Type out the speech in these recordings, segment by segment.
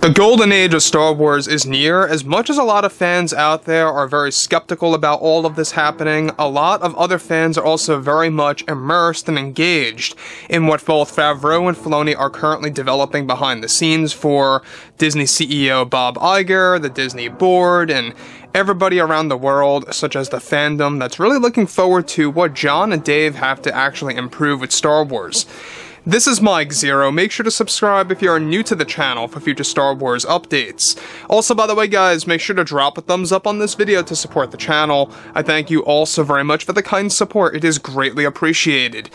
The golden age of Star Wars is near. As much as a lot of fans out there are very skeptical about all of this happening, a lot of other fans are also very much immersed and engaged in what both Favreau and Filoni are currently developing behind the scenes for Disney CEO Bob Iger, the Disney board, and everybody around the world, such as the fandom, that's really looking forward to what Jon and Dave have to actually improve with Star Wars. This is Mike Zero. Make sure to subscribe if you are new to the channel for future Star Wars updates. Also, by the way guys, make sure to drop a thumbs up on this video to support the channel. I thank you all so very much for the kind support. It is greatly appreciated.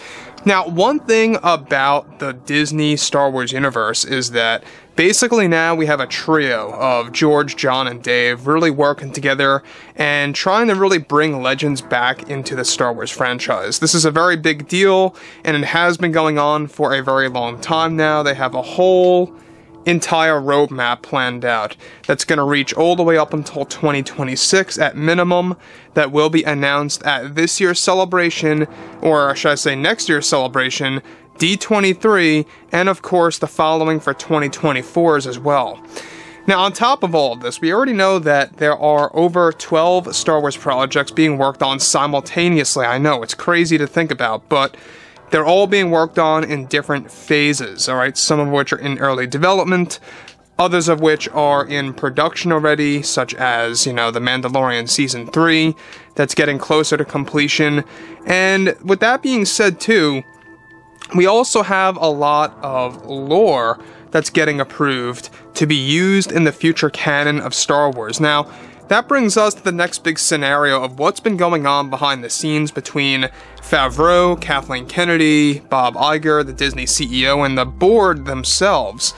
Now, one thing about the Disney Star Wars universe is that basically now we have a trio of George, Jon, and Dave really working together and trying to really bring legends back into the Star Wars franchise. This is a very big deal, and it has been going on for a very long time now. They have a whole entire roadmap planned out that's going to reach all the way up until 2026 at minimum, that will be announced at this year's celebration, or should I say next year's celebration, D23, and of course the following for 2024s as well. Now, on top of all of this, we already know that there are over 12 Star Wars projects being worked on simultaneously. I know, it's crazy to think about, but they're all being worked on in different phases, alright? Some of which are in early development, others of which are in production already, such as, you know, The Mandalorian Season 3, that's getting closer to completion. And with that being said too, we also have a lot of lore that's getting approved to be used in the future canon of Star Wars. Now, that brings us to the next big scenario of what's been going on behind the scenes between Favreau, Kathleen Kennedy, Bob Iger, the Disney CEO, and the board themselves.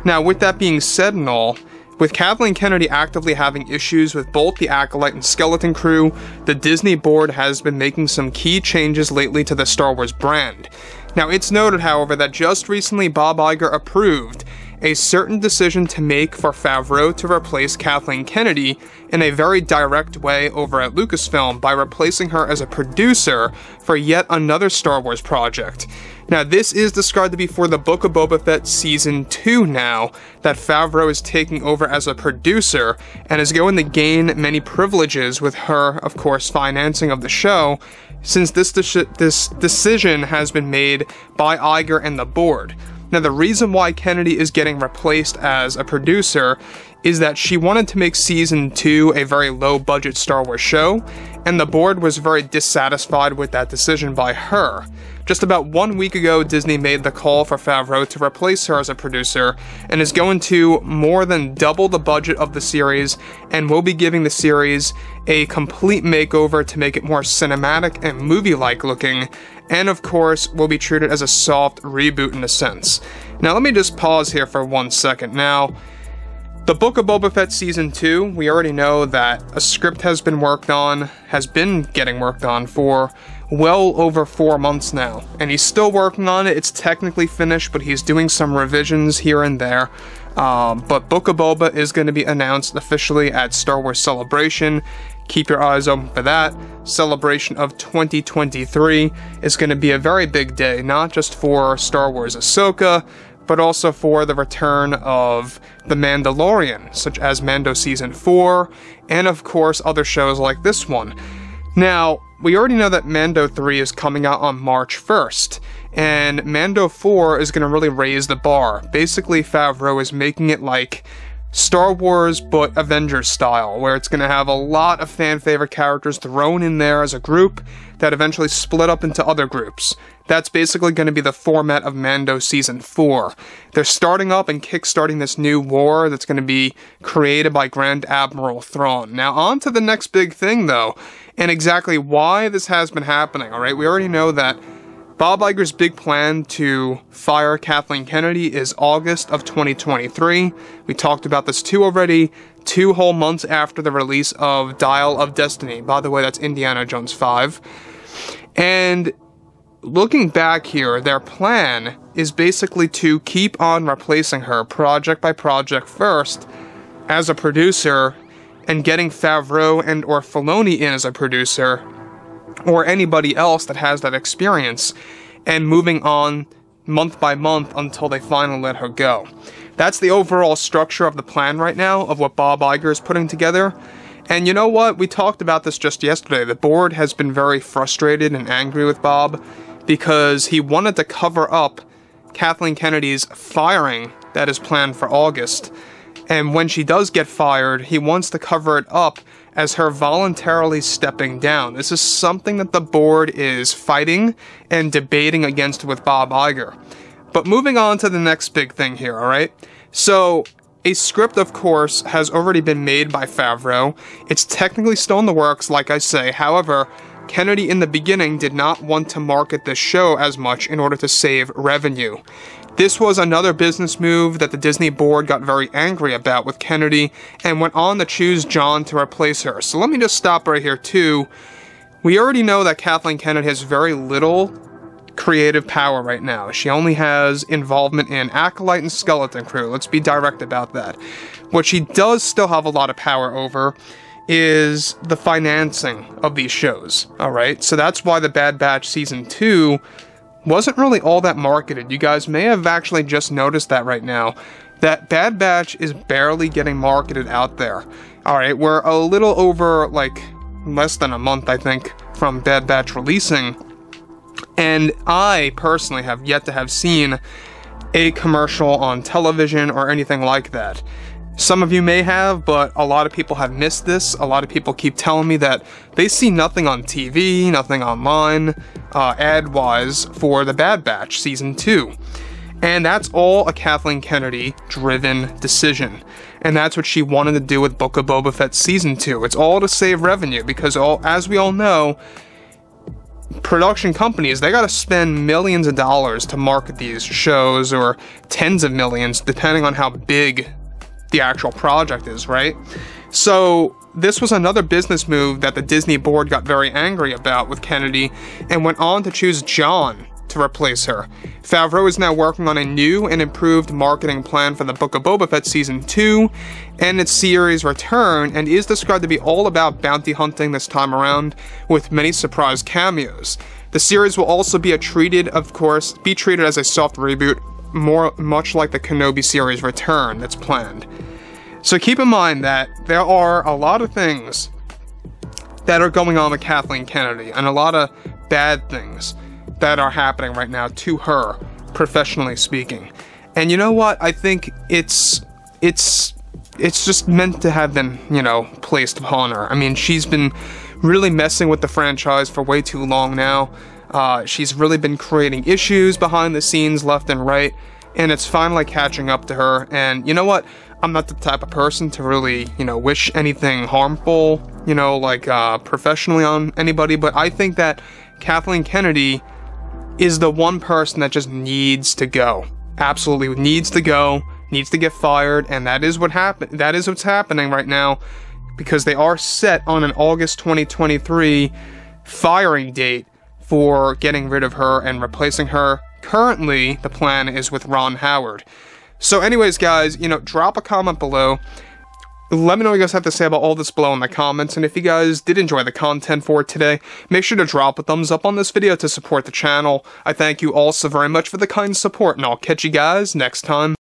Now, with that being said and all, with Kathleen Kennedy actively having issues with both the Acolyte and Skeleton crew, the Disney board has been making some key changes lately to the Star Wars brand. Now, it's noted, however, that just recently Bob Iger approved a certain decision to make for Favreau to replace Kathleen Kennedy in a very direct way over at Lucasfilm by replacing her as a producer for yet another Star Wars project. Now, this is described to be for the Book of Boba Fett Season 2 now, that Favreau is taking over as a producer and is going to gain many privileges with her, of course, financing of the show, since this decision has been made by Iger and the board. Now, the reason why Kennedy is getting replaced as a producer is that she wanted to make Season 2 a very low-budget Star Wars show, and the board was very dissatisfied with that decision by her. Just about 1 week ago, Disney made the call for Favreau to replace her as a producer, and is going to more than double the budget of the series, and will be giving the series a complete makeover to make it more cinematic and movie-like looking, and of course, will be treated as a soft reboot in a sense. Now, let me just pause here for 1 second. Now, the Book of Boba Fett Season 2, we already know that a script has been getting worked on for well over 4 months now, and he's still working on it. It's technically finished, but he's doing some revisions here and there. But Book of Boba is going to be announced officially at Star Wars Celebration. Keep your eyes open for that. Celebration of 2023 is going to be a very big day, not just for Star Wars Ahsoka, but also for the return of The Mandalorian, such as Mando Season 4, and of course other shows like this one. Now, we already know that Mando 3 is coming out on March 1st, and Mando 4 is going to really raise the bar. Basically, Favreau is making it like Star Wars but Avengers style, where it's going to have a lot of fan-favorite characters thrown in there as a group that eventually split up into other groups. That's basically going to be the format of Mando Season 4. They're starting up and kickstarting this new war that's going to be created by Grand Admiral Thrawn. Now, on to the next big thing, though, and exactly why this has been happening, alright? We already know that Bob Iger's big plan to fire Kathleen Kennedy is August of 2023. We talked about this too already, 2 whole months after the release of Dial of Destiny. By the way, that's Indiana Jones 5. And looking back here, their plan is basically to keep on replacing her project by project first as a producer, and getting Favreau and or Filoni in as a producer, or anybody else that has that experience, and moving on month by month until they finally let her go. That's the overall structure of the plan right now, of what Bob Iger is putting together. And you know what? We talked about this just yesterday. The board has been very frustrated and angry with Bob because he wanted to cover up Kathleen Kennedy's firing that is planned for August. And when she does get fired, he wants to cover it up as her voluntarily stepping down. This is something that the board is fighting and debating against with Bob Iger. But moving on to the next big thing here, alright? So, a script, of course, has already been made by Favreau. It's technically still in the works, like I say. However, Kennedy in the beginning did not want to market this show as much in order to save revenue. This was another business move that the Disney board got very angry about with Kennedy and went on to choose Jon to replace her. So let me just stop right here too. We already know that Kathleen Kennedy has very little creative power right now. She only has involvement in Acolyte and Skeleton Crew. Let's be direct about that. What she does still have a lot of power over is the financing of these shows. Alright, so that's why The Bad Batch Season 2 wasn't really all that marketed. You guys may have actually just noticed that right now. That Bad Batch is barely getting marketed out there. Alright, we're a little over, like, less than a month, I think, from Bad Batch releasing. And I, personally, have yet to have seen a commercial on television or anything like that. Some of you may have, but a lot of people have missed this. A lot of people keep telling me that they see nothing on TV, nothing online, ad-wise, for The Bad Batch Season 2. And that's all a Kathleen Kennedy-driven decision. And that's what she wanted to do with Book of Boba Fett Season 2. It's all to save revenue, because as we all know, production companies, they gotta spend millions of dollars to market these shows, or tens of millions, depending on how big the actual project is, right? So this was another business move that the Disney board got very angry about with Kennedy and went on to choose Jon to replace her. Favreau is now working on a new and improved marketing plan for the Book of Boba Fett Season 2 and its series return, and is described to be all about bounty hunting this time around, with many surprise cameos. The series will also be treated as a soft reboot, much like the Kenobi series return that's planned. So keep in mind that there are a lot of things that are going on with Kathleen Kennedy, and a lot of bad things that are happening right now to her, professionally speaking. And you know what? I think it's just meant to have been, placed upon her. I mean, she's been really messing with the franchise for way too long now. She's really been creating issues behind the scenes left and right, and it's finally catching up to her. And you know what? I'm not the type of person to really, wish anything harmful, professionally on anybody, but I think that Kathleen Kennedy is the one person that just needs to go. Absolutely needs to go, needs to get fired, and that is what happened. That is what's happening right now, because they are set on an August 2023 firing date for getting rid of her and replacing her. Currently, the plan is with Ron Howard. So anyways, guys, drop a comment below. Let me know what you guys have to say about all this below in the comments, and if you guys did enjoy the content for today, make sure to drop a thumbs up on this video to support the channel. I thank you all so very much for the kind support, and I'll catch you guys next time.